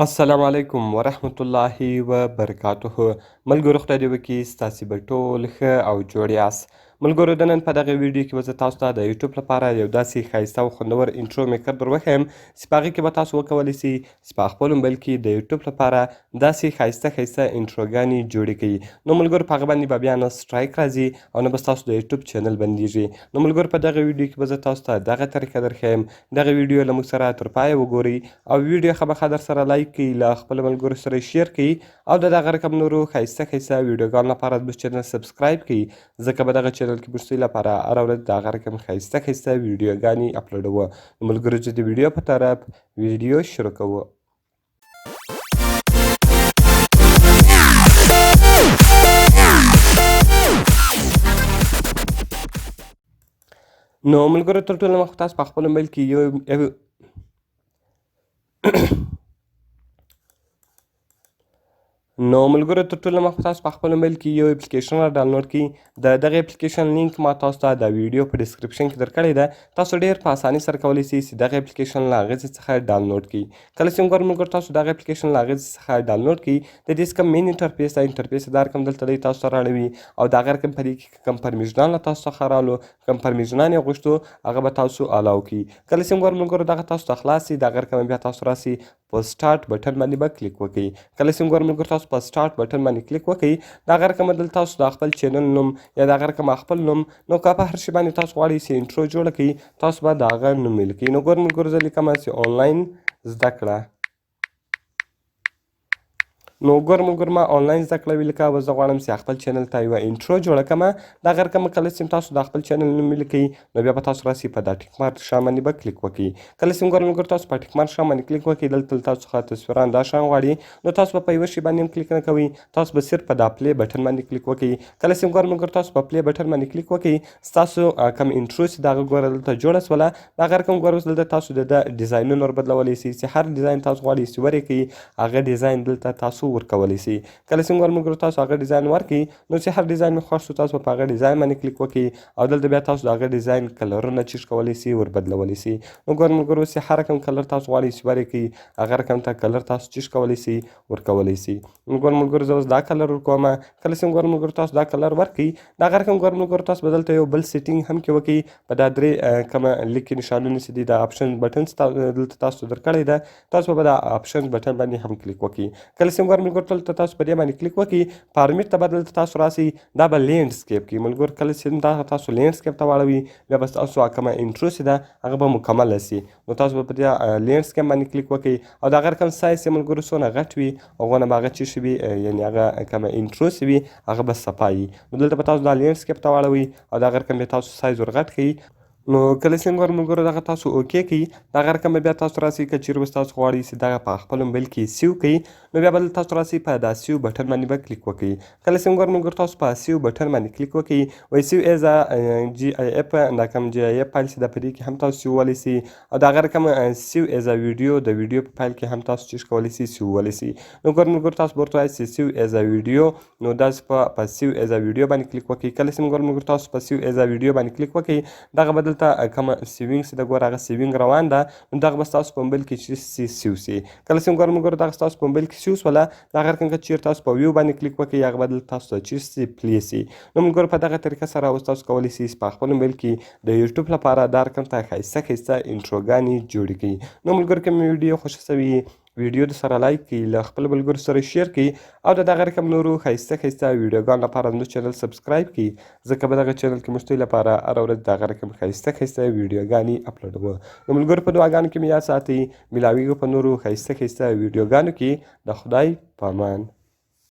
السلام علیکم ورحمت الله وبرکاته. ملګرو خدای دې وکړي ستاسې به ټول ښه او جوړ یاست. ملګرو د نن په دغه ویډیو کې به زه تاسو ته د یوټیوب لپاره یو داسې ښایسته او خوندور انټرو میکر در وښیم چې په هغې کې به تاسو وکولی سئ چې په خپل موبایل کې د یوټیوب لپاره داسې ښایسته ښایسته انټروګانې جوړې کړئ. نو ملګرو په هغه باندې به بیا نه سټرایک راځي او نه به ستاسو د یوټیوب چینل بندیږي. نو ملګرو په دغه ویډیو کې به زه تاسو ته دغه طریقه در ښیم. دغه ویډیو له موږ سره تر پایه وګورئ او ویډیو خامخا در سره لایک کړئ، له خپلو ملګرو سره شیر کړئ او د دغه رقم نورو ښایسته ښایسته ویډیوګانو لپاره زموږ چینل سبسکرایب کړئ، ځکه په دغه چینل کې موږ ستاسو لپاره هره ورځ د هغه رقم ښایسته ښایسته ویډیوګانې اپلوډوو. نو ملګرو چې د ویډیو په طرف ویډیو شروع کوو. نو ملګرو تر ټولو مخکې تاسو په خپل موبایل کې نو ملګرو تر ټولو مخکې تاسو په خپل موبایل کې یو اپلیکیشن را ډاونلوډ کړئ. د دغه اپلیکیشن لینک ما تاسو ته د ویډیو په ډسکرپشن کې درکړې ده. تاسو ډېر په اسانۍ سره کولی سئ چې دغه اپلیکیشن له هغې څخه ډاونلوډ کړئ. کله چې وګورئ ملګرو تاسو دغه اپلیکیشن له هغې څخه ډاونلوډ کړئ، د دې کوم مین انټرفیس ده، انټرفیس دا رقم دلته دی تاسو ته راړوي او د هغه رقم په دې کې کوم پرمیشنان له تاسو څخه راغلو، کوم پرمیشنان یې غوښتو هغه به تاسو الاو کړئ. کله چې وګورئ ملګرو دغه تاسو ته خلاص سي، د هغه رقم بیا تاسو راسئ په سټارټ بټن باندې به کلیک وکړئ. کله چې وګورئ ملګرو تاسو په سټارټ بټن باندې کلیک وکړئ، د هغه رقم دلته تاسو د خپل چینل نوم یا د هغه رقم خپل نوم، نو که په هر شي باندې تاسو غواړئ چې انټرو جوړه کړئ، تاسو به د هغه نوم ولیکئ. نو ګورئ ملګرو زه لیکمه چې آنلاین زده کړه. نو ګورئ ملګرو ما آنلاین زده کړه ولیکه او زه غواړم چې خپل چینل ته یوه انټرو جوړه کړمه. د هغه رقم کله چې تاسو د خپل چینل نوم ولیکئ، نو بیا به تاسو راسئ په دا ټیک مارک شان باندې به کلیک وکړئ. کله چې وګورئ ملګرو تاسو په ټیک مارک شان باندې کلیک وکړئ، دلته تاسو څخه تصویران دا شان غواړي، نو تاسو به په یوه شي باندې هم کلیک نه کوئ، تاسو به صرف په دا پلی بټن باندې کلیک وکړئ. کله چې وګورئ ملګرو تاسو په پلی بټن باندې کلیک وکړئ، ستاسو کوم انټرو چې د هغه ګوره دلته جوړه سوله، د هغه رقم ګوره اوس دلته تاسو د ده ډیزاینونه ور بدلولی سئ، چې هر ډیزاین تاسو غواړئ چې ور یې کړئ، هغه ډیزاین دلته تاسو ورکولی سئ. کله چې وګورئ ملګرو تاسو هغه ډیزاین ورکړئ، نو چې هر ډیزاین مې خوښ شو تاسو به په هغه ډیزاین باندې کلیک وکړئ او دلته بیا تاسو د هغه ډیزاین کلرونه چیش کولی سئ، ور بدلولی سئ. نو ګورئ ملګرو اوس هر رقم کلر تاسو غواړئ چې ور یې کړئ، هغه رقم ته کلر تاسو چیش کولی سئ، ورکولی سئ. نو ګورئ ملګرو زه اوس دا کلر ورکومه. کله چې وګورئ ملګرو تاسو دا کلر ورکړئ، د هغه رقم ګورئ ملګرو تاسو به دلته یو بل سیټینګ هم کې وکړئ. په دا درې کومه لیکې نشانونه چې دي د آپشن بټن دلته تاسو درکړی ده، تاسو به د آپشن بټن باندې هم کلیک وکړئ. کله چې وګورئ ملګرو دلته تاسو په دې باندې کلیک وکړئ، فارمیټ ته به دلته تاسو راسئ، دا به لینډسکیپ کړئ. ملګرو کله چې دا تاسو لینډسکیپ ته واړوئ، بیا به ستاسو کومه انټرو چې ده هغه به مکمله سي. نو تاسو به په دې لینډسکیپ باندې کلیک وکړئ او د هغه رقم سایز چې ملګرو څونه غټ وي هغونه به هغه څه شي وي، یعنې هغه کومه انټرو چې وي هغه به صفا وي. نو دلته به تاسو دا لینډسکیپ ته واړوئ او د هغه رقم بیا تاسو سایز ور غټ کړئ. نو کله چې وګورئ ملګرو دغه تاسو اوکې کړئ، د هغه رقم به بیا تاسو راسئ. که چیرې اوس تاسو غواړئ چې دغه په خپل موبایل کې سیو کړئ، نو بیا به تاسو راسئ په دا سیو بټن باندې به کلیک وکړئ. کله چې وګورئ ملګرو تاسو په سیو بټن باندې کلیک وکړئ، وایي سیو ایز ا جی آی اف، دا کوم جی آی اف فایل چې ده په دې کې هم تاسو سیوولی سئ او د هغه رقم سیو ایز ا ویډیو، د ویډیو په فایل کې هم تاسو چیش کولی سئ، سیوولی سئ. نو ګورئ ملګرو تاسو به ورته وایاست چې سیو ایز ا ویډیو، نو داسې په سیو ایز ا ویډیو باندې کلیک وکړئ. کله چې وګورئ ملګرو تاسو په سیو ایز ا ویډیو باندې کلیک وکړئ، دغه به دلته کومه سیوینګ د ګوره هغه سیوینګ روان ده، نو دغه به ستاسو په موبایل کې چې سیو سي. کله چې وګورئ ملګرو دغه ستاسو په موبایل کې سیو سوله، د هغه رقم که چیرې تاسو په ویو باندې کلیک وکړئ، هغه به دلته تاسو ته چیش سي، پلی سي. نو ملګرو په دغه طریقه سره اوس تاسو کولی سئ چې په خپل موبایل کې د یوټیوب لپاره دا رقم ته ښایسته ښایسته انټروګانې جوړې کړئ. نو ملګرو که مې ویډیو خوښه سوې ویډیو د سره لایک کړئ، له خپلو ملګرو سره شیر کړئ او د دغه رقم نورو ښایسته ښایسته ویډیوګانو لپاره زموږ چینل سبسکرایب کړئ، ځکه په دغه چینل کې موږ ستاسو لپاره هره ورځ د هغه رقم ښایسته ښایسته ویډیوګانې اپلوډوو. نو ملګرو په دعاګانو کې مې یاد ساتئ. میلاویږو په نورو ښایسته ښایسته ویډیوګانو کې. د خدای په امان.